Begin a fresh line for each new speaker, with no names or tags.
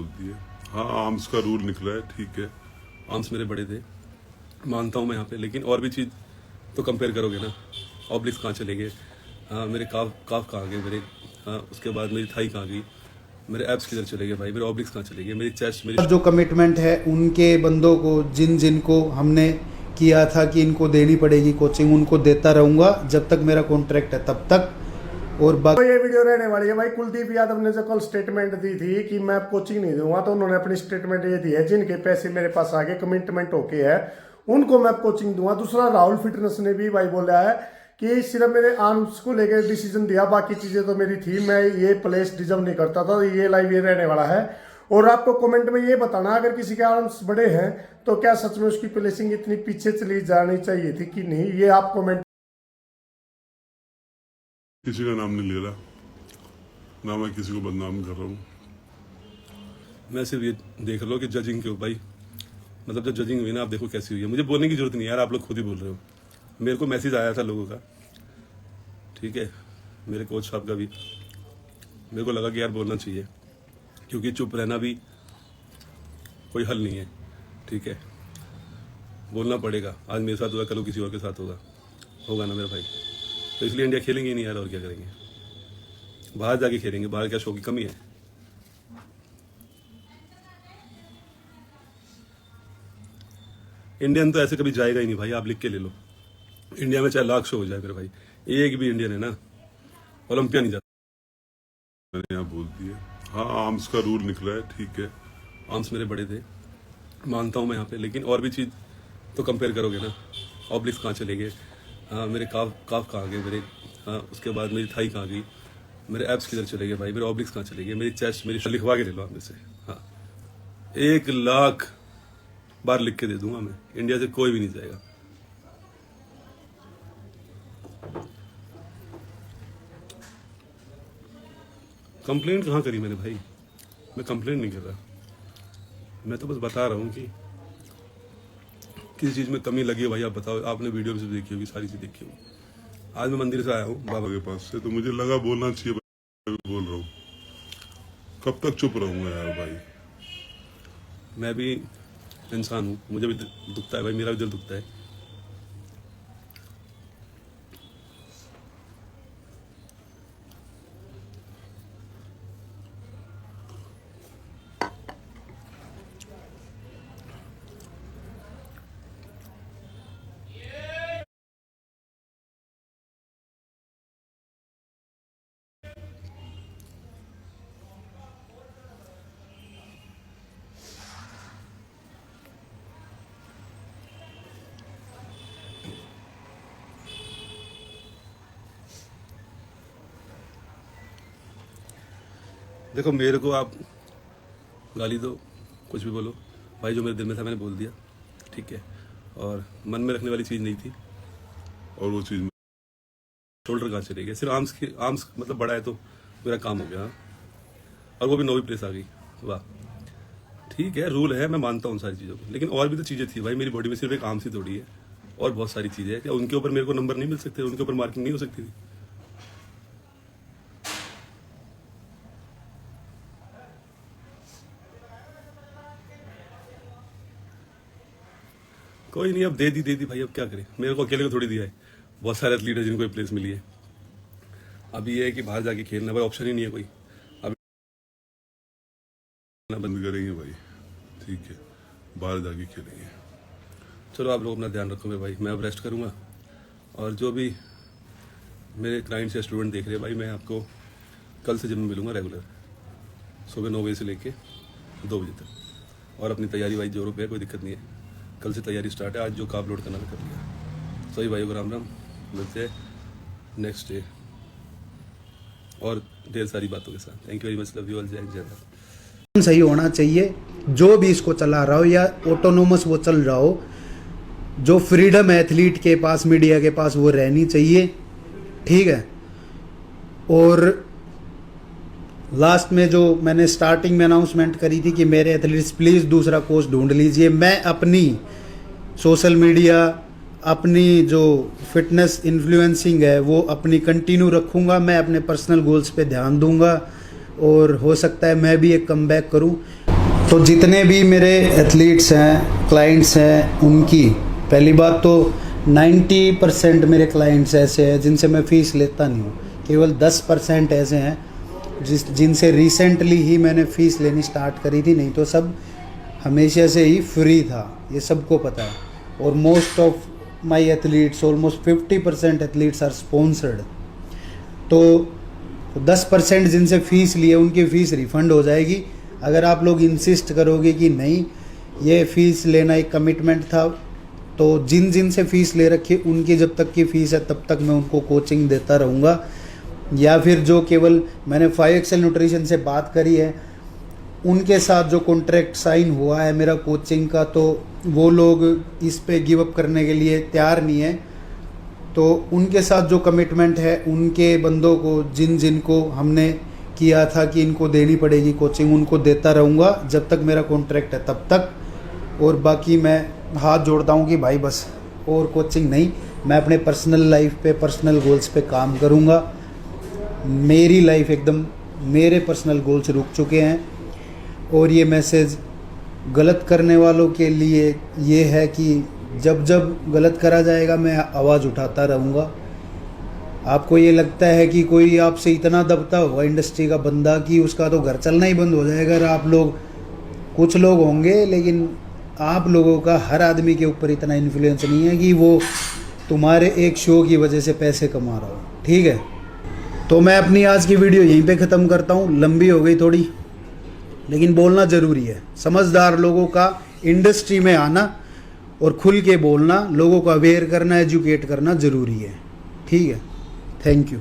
बोलती है। हाँ, आर्म्स का रूल निकला है, ठीक है। आर्म्स मेरे बड़े थे, मानता हूँ मैं यहाँ पे, लेकिन और भी चीज़ तो कंपेयर करोगे ना। ऑब्लिक्स कहाँ चले गए, मेरे काफ कहाँ गए मेरे, उसके बाद मेरी थाई कहाँ गई, मेरे एब्स किधर चले गए भाई, मेरे ऑब्लिक्स कहाँ चले गए, मेरी चेस्ट, मेरी
जो कमिटमेंट है उनके बंदों को जिन को हमने किया था कि इनको देनी पड़ेगी कोचिंग, उनको देता रहूँगा जब तक मेरा कॉन्ट्रैक्ट है तब तक। और
तो ये वीडियो रहने वाली है भाई, कुलदीप यादव ने जो कल स्टेटमेंट दी थी कि मैं कोचिंग नहीं दूंगा, तो उन्होंने अपनी स्टेटमेंट ये दी है, जिनके पैसे मेरे पास आगे कमिटमेंट होके है उनको मैं कोचिंग दूंगा। दूसरा, राहुल फिटनेस ने भी भाई बोला है कि सिर्फ मेरे आर्म्स को लेकर डिसीजन दिया, बाकी चीजें तो मेरी थी, मैं ये प्लेस डिजर्व नहीं करता था। ये लाइव ये रहने वाला है। और आपको कमेंट में ये बताना, अगर किसी के आर्म्स बड़े हैं तो क्या सच में उसकी प्लेसिंग इतनी पीछे चली जानी चाहिए थी कि नहीं, ये आप कमेंट।
किसी का नाम नहीं ले रहा ना, मैं किसी को बदनाम कर रहा हूँ। मैं सिर्फ ये देख लो कि जजिंग क्यों भाई, मतलब जब जजिंग हुई ना, आप देखो कैसी हुई है। मुझे बोलने की जरूरत नहीं यार, आप लोग खुद ही बोल रहे हो। मेरे को मैसेज आया था लोगों का, ठीक है, मेरे कोच साहब का भी। मेरे को लगा कि यार बोलना चाहिए, क्योंकि चुप रहना भी कोई हल नहीं है, ठीक है, बोलना पड़ेगा। आज मेरे साथ होगा, कल किसी और के साथ होगा ना मेरे भाई। तो इसलिए इंडिया खेलेंगे ही नहीं यार, और क्या करेंगे, बाहर जाके खेलेंगे। बाहर क्या शो की कमी है? इंडियन तो ऐसे कभी जाएगा ही नहीं भाई, आप लिख के ले लो। इंडिया में चाहे लाख शो हो जाए मेरे भाई, एक भी इंडियन है ना ओलंपिया नहीं जाता। मैंने यहाँ बोलती है। हाँ, आर्म्स का रूल निकला है, ठीक है। आर्म्स मेरे बड़े थे, मानता हूँ मैं यहाँ पे, लेकिन और भी चीज़ तो कंपेयर करोगे ना। ऑब्लिक्स कहाँ चले गए, मेरे काफ कहाँ गए मेरे, उसके बाद मेरी थाई कहाँ गई, मेरे एब्स किधर चले गए भाई, मेरे ऑब्लिक्स कहाँ चले गए, मेरी चेस्ट, मेरी लिखवा के ले लो आप में से। हाँ, 1,00,000 बार लिख के दे दूंगा मैं, इंडिया से कोई भी नहीं जाएगा। कंप्लेंट कहाँ करी मैंने भाई, मैं कंप्लेंट नहीं कर रहा, मैं तो बस बता रहा हूँ कि किसी चीज़ में कमी लगी है भाई, आप बताओ। आपने वीडियो भी देखी होगी, सारी चीज़ देखी होगी। आज मैं मंदिर से आया हूँ बाबा के पास से, तो मुझे लगा बोलना चाहिए, बोल रहा हूँ। कब तक चुप रहूँगा यार भाई, मैं भी इंसान हूँ, मुझे भी दुखता है भाई, मेरा भी दिल दुखता है। देखो, मेरे को आप गाली दो, कुछ भी बोलो भाई, जो मेरे दिल में था मैंने बोल दिया, ठीक है। और मन में रखने वाली चीज़ नहीं थी, और वो चीज़ शोल्डर कहाँ चले गए, सिर्फ आर्म्स मतलब बड़ा है तो मेरा काम हो गया। हाँ, और वो भी 9वीं प्लेस आ गई, वाह, ठीक है, रूल है, मैं मानता हूँ सारी चीज़ों को, लेकिन और भी तो चीज़ें थी भाई। मेरी बॉडी में सिर्फ एक आर्म्स ही थोड़ी है, और बहुत सारी चीज़ें हैं। क्या उनके ऊपर मेरे को नंबर नहीं मिल सकते, उनके ऊपर मार्किंग नहीं हो सकती थी? कोई नहीं, अब दे दी भाई, अब क्या करें, मेरे को अकेले को थोड़ी दिया है, बहुत सारे एथलीट है जिनको ये प्लेस मिली है। अब ये है कि बाहर जाके खेलना भाई, ऑप्शन ही नहीं है कोई, अब बंद करेंगे भाई, ठीक है, बाहर जाके खेलेंगे। चलो, आप लोग अपना ध्यान रखो मेरे भाई, मैं अब रेस्ट करूँगा। और जो भी मेरे क्लाइंट्स या स्टूडेंट देख रहे हैं भाई, मैं आपको कल से जिम में मिलूँगा रेगुलर, सुबह 9 बजे से लेके 2 बजे तक। और अपनी तैयारी भाई जोरों पे, कोई दिक्कत नहीं है, कल से तैयारी स्टार्ट है। आज जो कार्ब लोड करना था कर लिया। सभी भाइयों को राम राम, मिलते हैं नेक्स्ट डे और ढेर सारी बातों के साथ। Thank you very much, love you all, जय हिंद।
सही होना चाहिए, जो भी इसको चला रहा हो या ऑटोनोमस वो चल रहा हो, जो फ्रीडम है एथलीट के पास, मीडिया के पास, वो रहनी चाहिए, ठीक है। और लास्ट में जो मैंने स्टार्टिंग में अनाउंसमेंट करी थी कि मेरे एथलीट्स प्लीज़ दूसरा कोच ढूंढ लीजिए, मैं अपनी सोशल मीडिया, अपनी जो फिटनेस इन्फ्लुएंसिंग है वो अपनी कंटिन्यू रखूँगा। मैं अपने पर्सनल गोल्स पे ध्यान दूंगा, और हो सकता है मैं भी एक कमबैक करूं। तो जितने भी मेरे एथलीट्स हैं, क्लाइंट्स हैं, उनकी पहली बात तो 90% मेरे क्लाइंट्स ऐसे हैं जिनसे मैं फ़ीस लेता नहीं हूँ। केवल 10% ऐसे हैं जिनसे रिसेंटली ही मैंने फ़ीस लेनी स्टार्ट करी थी, नहीं तो सब हमेशा से ही फ्री था, ये सबको पता है। और most of my athletes, almost 50% athletes are sponsored. तो 10% जिनसे फ़ीस लिए उनकी फ़ीस रिफ़ंड हो जाएगी। अगर आप लोग इंसिस्ट करोगे कि नहीं ये फ़ीस लेना एक कमिटमेंट था, तो जिन से फ़ीस ले रखी उनकी जब तक की फ़ीस है तब तक मैं उनको कोचिंग देता रहूँगा। या फिर जो केवल मैंने 5XL न्यूट्रिशन से बात करी है उनके साथ जो कॉन्ट्रैक्ट साइन हुआ है मेरा कोचिंग का, तो वो लोग इस पे गिव अप करने के लिए तैयार नहीं है। तो उनके साथ जो कमिटमेंट है उनके बंदों को जिन को हमने किया था कि इनको देनी पड़ेगी कोचिंग, उनको देता रहूँगा जब तक मेरा कॉन्ट्रैक्ट है तब तक। और बाकी मैं हाथ जोड़ता हूँ कि भाई बस और कोचिंग नहीं, मैं अपने पर्सनल लाइफ पे, पर्सनल गोल्स पे काम करूँगा। मेरी लाइफ एकदम मेरे पर्सनल गोल्स रुक चुके हैं। और ये मैसेज गलत करने वालों के लिए ये है कि जब जब गलत करा जाएगा मैं आवाज़ उठाता रहूँगा। आपको ये लगता है कि कोई आपसे इतना दबता होगा इंडस्ट्री का बंदा कि उसका तो घर चलना ही बंद हो जाएगा। अगर आप लोग, कुछ लोग होंगे, लेकिन आप लोगों का हर आदमी के ऊपर इतना इन्फ्लुएंस नहीं है कि वो तुम्हारे एक शो की वजह से पैसे कमा रहा हो, ठीक है। तो मैं अपनी आज की वीडियो यहीं पे ख़त्म करता हूँ। लंबी हो गई थोड़ी, लेकिन बोलना ज़रूरी है। समझदार लोगों का इंडस्ट्री में आना और खुल के बोलना, लोगों को अवेयर करना, एजुकेट करना ज़रूरी है, ठीक है। Thank you.